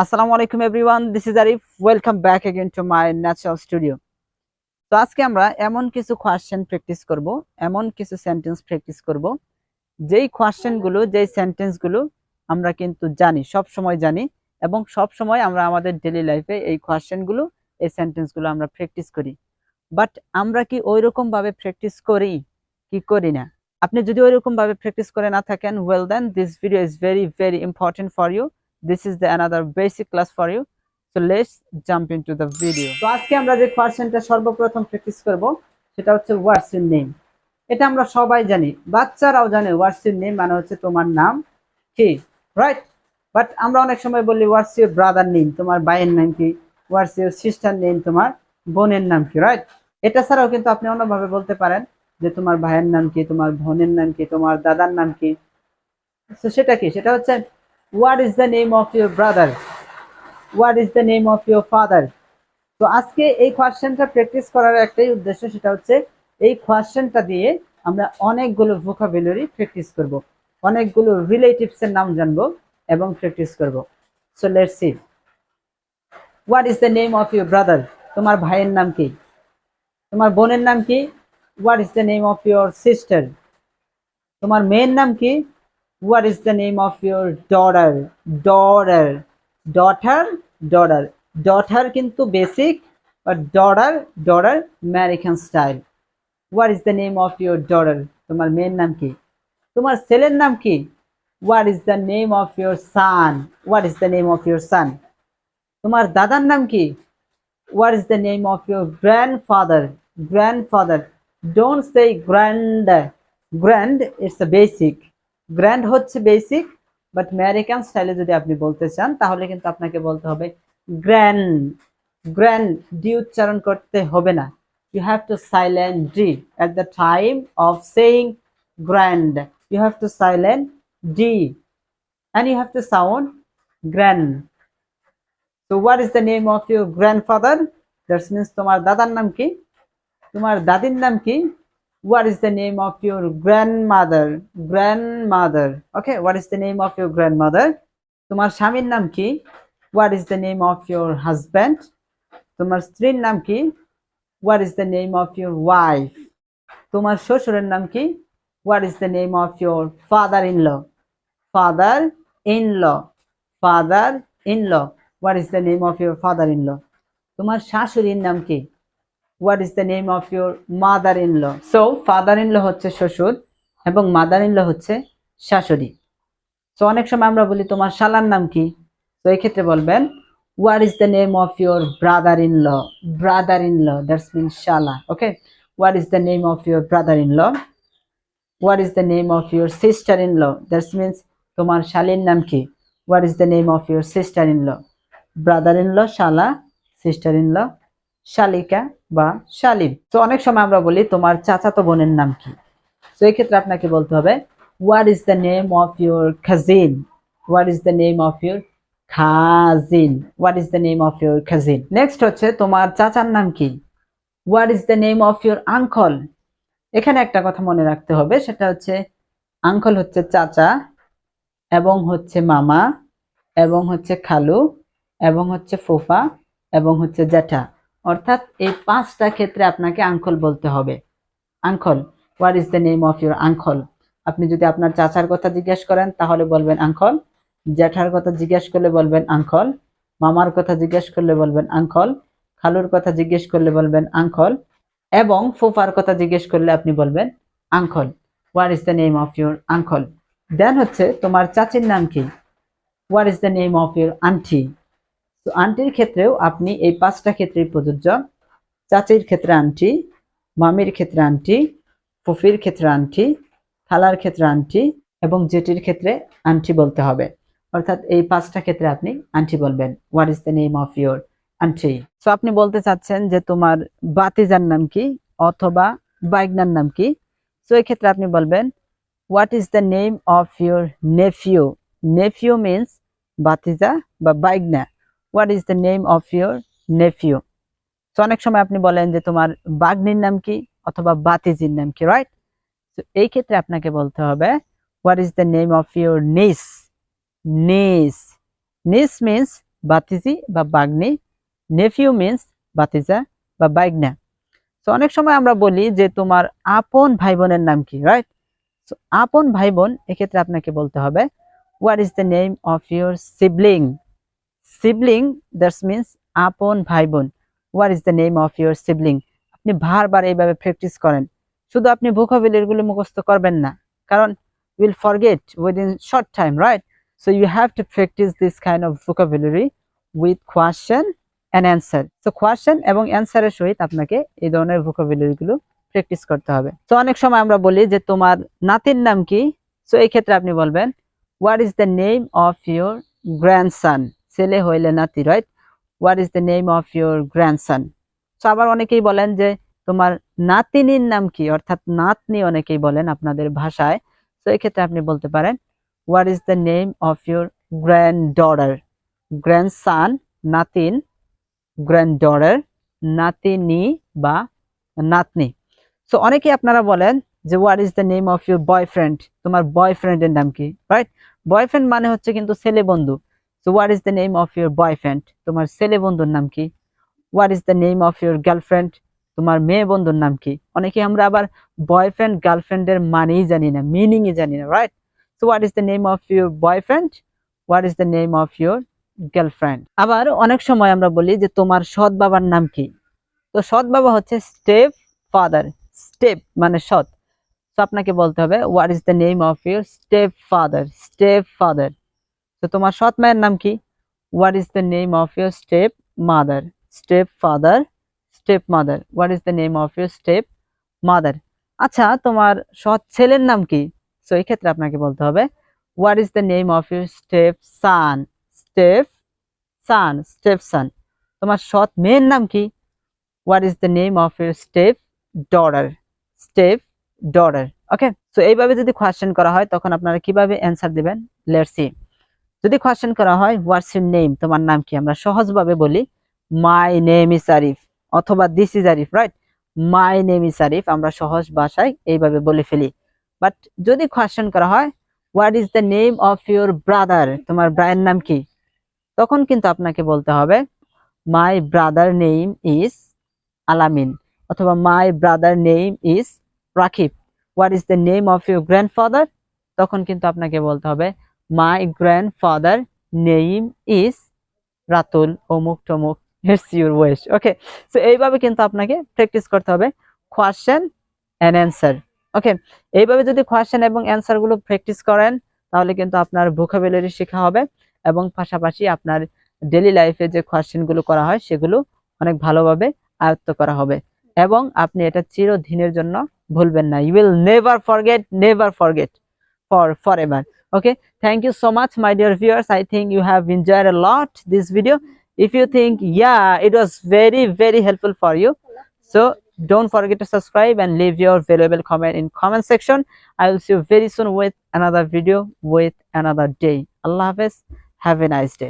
আসসালামু আলাইকুম everyone, this is Arif. Welcome back again to my natural studio. তো আজকে আমরা এমন কিছু কোয়েশ্চেন প্র্যাকটিস করব, এমন কিছু সেন্টেন্স প্র্যাকটিস করব, যেই কোয়েশ্চেনগুলো, যেই সেন্টেন্সগুলো আমরা কিন্তু জানি, সব সময় জানি, এবং সব সময় আমরা আমাদের ডেইলি লাইফে এই কোয়েশ্চেনগুলো, এই সেন্টেন্সগুলো আমরা প্র্যাকটিস করি। বাট আমরা কি ওইরকম ভাবে প্র্যাকটিস করি কি করি না? আপনি যদি ওইরকম ভাবে প্র্যাকটিস করে না থাকেন, well then this video is very very important for you. This is the another basic class for you. So let's jump into the video. তো আজকে আমরা যে কোয়েশ্চেনটা সর্বপ্রথম প্র্যাকটিস করব সেটা হচ্ছে হোয়াটস ইউর নেম। এটা আমরা সবাই জানি, বাচ্চারাও জানে হোয়াটস ইউর নেম মানে হচ্ছে তোমার নাম কি, রাইট? বাট আমরা অনেক সময় বলি হোয়াটস ইউর ব্রাদার নেম, তোমার ভাইয়ের নাম কি? হোয়াটস ইউর সিস্টার নেম, তোমার বোনের নাম কি, রাইট? এটা ছাড়াও কিন্তু আপনি অন্যভাবে বলতে পারেন যে তোমার ভাইয়ের নাম কি, তোমার বোনের নাম কি, তোমার দাদার নাম কি। তো সেটা কি? সেটা হচ্ছে what is the name of your brother, what is the name of your father. তো আজকে এই কোয়েশ্চেনটা প্র্যাকটিস করার একটাই উদ্দেশ্য, সেটা হচ্ছে এই কোয়েশ্চেনটা দিয়ে আমরা অনেকগুলো ভোকাবুলারি প্র্যাকটিস করব, অনেকগুলো রিলেটিভস এর নাম জানবো এবং প্র্যাকটিস করব। So let's see, what is the name of your brother, তোমার ভাইয়ের নাম কি? তোমার বোনের নাম কি? What is the name of your sister? তোমার মেয়ের নাম কি? What is the name of your daughter? Daughter, daughter, daughter, daughter কিন্তু basic, but daughter, daughter American style. What is the name of your daughter? তোমার মেয়ের নাম কি? তোমার ছেলের নাম কি? What is the name of your San? What is the name of your সান? তোমার দাদার নাম কি? What is the name of your grandfather? Grandfather. Don't say grand. Grand, it's a basic. Grand হচ্ছে basic, but American style যদি আপনি বলতে চান তাহলে কিন্তু আপনাকে বলতে হবে grand. Grand ডি উচ্চারণ করতে হবে না। You have to silent D at the time of saying grand. You have to silent D and you have to sound grand. So what is the name of your grandfather? That means তোমার দাদার নাম কি? তোমার দাদির নাম কি? What is the name of your grandmother? Grandmother. Okay, what is the name of your grandmother? তোমার স্বামীর নাম কি? What is the name of your husband? তোমার স্ত্রীর নাম কি? What is the name of your wife? তোমার শ্বশুরের নাম কি? What is the name of your father-in-law? Father-in-law. Father-in-law. What is the name of your father-in-law? তোমার শাশুড়ির নাম কি? What is the name of your mother-in-law? So father-in-law হচ্ছে শ্বশুর এবং mother-in-law হচ্ছে শাশুড়ি। So অনেক সময় আমরা বলি তোমার শালার নাম কি? তো এই ক্ষেত্রে বলবেন what is the name of your brother-in-law? Brother-in-law, that means shala. Okay, what is the name of your brother-in-law? What is the name of your sister-in-law? That means তোমার শালীর নাম কি? What is the name of your sister-in-law? Brother-in-law শালা, sister-in-law শালিকা বা শালিব। তো অনেক সময় আমরা বলি তোমার চাচাতো বোনের নাম কি? তো এই ক্ষেত্রে আপনাকে বলতে হবে what is the name of your cousin? What is the name of your cousin? What is the name of your cousin? Next হচ্ছে তোমার চাচার নাম কি? What is the name of your uncle? এখানে একটা কথা মনে রাখতে হবে, সেটা হচ্ছে আঙ্কল হচ্ছে চাচা এবং হচ্ছে মামা এবং হচ্ছে খালু এবং হচ্ছে ফুফা এবং হচ্ছে জ্যাঠা, অর্থাৎ এই পাঁচটা ক্ষেত্রে আপনাকে আঙ্কল বলতে হবে। Uncle, what is the name of your uncle? আপনি যদি আপনার চাচার কথা জিজ্ঞেস করেন তাহলে বলবেন আঙ্কল, জ্যাঠার কথা জিজ্ঞেস করলে বলবেন আঙ্কল, মামার কথা জিজ্ঞেস করলে বলবেন আঙ্কল, খালুর কথা জিজ্ঞেস করলে বলবেন আঙ্কল এবং ফুফার কথা জিজ্ঞেস করলে আপনি বলবেন uncle. What is the name of your uncle? Then হচ্ছে তোমার চাচির নাম কি? What is the name of your aunty? তো আন্টির ক্ষেত্রেও আপনি এই পাঁচটা ক্ষেত্রেই প্রযোজ্য। চাচির ক্ষেত্রে আন্টি, মামির ক্ষেত্রে আন্টি, ফুফির ক্ষেত্রে আন্টি, খালার ক্ষেত্রে আন্টি এবং জেঠির ক্ষেত্রে আন্টি বলতে হবে। অর্থাৎ এই পাঁচটা ক্ষেত্রে আপনি আন্টি বলবেন। What is the name of your aunty? So আপনি বলতে চাচ্ছেন যে তোমার বাতিজার নাম কি অথবা বাইগনার নাম কি? সো এই ক্ষেত্রে আপনি বলবেন what is the name of your nephew? Nephew means বাতিজা বা বাইগনা। What is the name of your nephew? তো অনেক সময় আপনি বলেন যে তোমার বাগনির নাম কি অথবা বাতিজির নাম কি, রাইট? তো এই ক্ষেত্রে আপনাকে বলতে হবে what is the name of your নিস? নিস, নিস মিন্স বাতিজি বা বাগ্নি, নেফিউ মিন্স বাতিজা বা বাইগনা। তো অনেক সময় আমরা বলি যে তোমার আপন ভাই বোনের নাম কি, রাইট? সো আপন ভাই বোন এক্ষেত্রে আপনাকে বলতে হবে what is the name of your sibling. Sibling that's means আপন ভাই বোন। What is the name of your sibling. আপনি বারবার এইভাবে প্র্যাকটিস করেন। শুধু আপনি ভোকাবুলারিগুলো মুখস্থ করবেন না, কারণ will forget within short time, right? So you have to practice this kind of vocabulary with question and answer. So question এবং অ্যান্সারের সহিত আপনাকে এই ধরনের ভোকাবুলারিগুলো প্র্যাকটিস করতে হবে। তো অনেক সময় আমরা বলি যে তোমার নাতির নাম কি। সো এই ক্ষেত্রে আপনি বলবেন what is the name of your grandson. ছেলে হইলে নাতি, right? What is the name of your grandson. So আবার অনেকেই বলেন যে তোমার নাতিনির নাম কি, অর্থাৎ নাতনি অনেকেই বলেন আপনাদের ভাষায়। তো এই ক্ষেত্রে আপনি বলতে পারেন what is the name of your granddaughter. Grandson নাতিন, গ্র্যান্ডডটার নাতিনি বা নাতনি। সো অনেকেই আপনারা বলেন যে what is the name of your boyfriend. তোমার বয়ফ্রেন্ডের নাম কি, রাইট? বয়ফ্রেন্ড মানে হচ্ছে কিন্তু ছেলে বন্ধু। So what is the name of your boyfriend. তোমার ছেলে বন্ধুর নাম কি? What is the name of your girlfriend. তোমার মেয়ে বন্ধুর নাম কি? অনেকে আমরা আবার বয়ফ্রেন্ড গার্লফ্রেন্ডের মানেই জানি না, মিনিংই জানি না, right? So what is the name of your boyfriend, what is the name of your girlfriend. আবার অনেক সময় আমরা বলি যে তোমার সৎ বাবার নাম কি। তো সৎ বাবা হচ্ছে স্টেপ ফাদার। স্টেপ মানে সৎ। তো আপনাকে বলতে হবে what is the name of your step father. Step father. তো তোমার সৎ মায়ের নাম কি? What is the name of your step mother. Step father, step mother. What is the name of your step mother. আচ্ছা, তোমার সৎ ছেলের নাম কি? সো এই ক্ষেত্রে আপনাকে বলতে হবে what is the name of your stepson. Stepson, stepson. তোমার সৎ মেয়ের নাম কি? What is the name of your stepdaughter. Stepdaughter. Okay, so এইভাবে যদি কোয়েশ্চেন করা হয় তখন আপনারা কিভাবে অ্যান্সার দিবেন, লেটস সি। যদি কোয়েশ্চেন করা হয় হোয়াটস ইউর নেম, তোমার নাম কি, আমরা সহজভাবে বলি মাই নেম ইজ আরিফ অথবা this is Arif, right? My name is Arif আমরা সহজ ভাষায় এইভাবে বলে ফেলি। বাট যদি কোয়েশ্চেন করা হয় what is the name of your brother, তোমার ভাইয়ের নাম কি, তখন কিন্তু আপনাকে বলতে হবে মাই ব্রাদার নেম ইজ আলামিন অথবা my brother name is Rakib. What is the name of your grandfather, তখন কিন্তু আপনাকে বলতে হবে my grandfather name is Ratul অমুক টমুক। It's your ways. Okay, so এইভাবে কিন্তু আপনাকে প্র্যাকটিস করতে হবে কোয়েশ্চেন এন্ড অ্যান্সার। ওকে, এইভাবে যদি কোয়েশ্চেন এবং অ্যান্সার গুলো প্র্যাকটিস করেন তাহলে কিন্তু আপনার ভোকাবুলারি শেখা হবে এবং পাশাপাশি আপনার ডেইলি লাইফে যে কোয়েশ্চেন গুলো করা হয় সেগুলো অনেক ভালোভাবে আয়ত্ত করা হবে এবং আপনি এটা চিরদিনের জন্য ভুলবেন না। You will never forget forever. Okay, thank you so much my dear viewers. I think you have enjoyed a lot this video. If you think yeah it was very helpful for you, so don't forget to subscribe and leave your valuable comment in comment section. I will see you very soon with another video with another day. Allah Hafiz, have a nice day.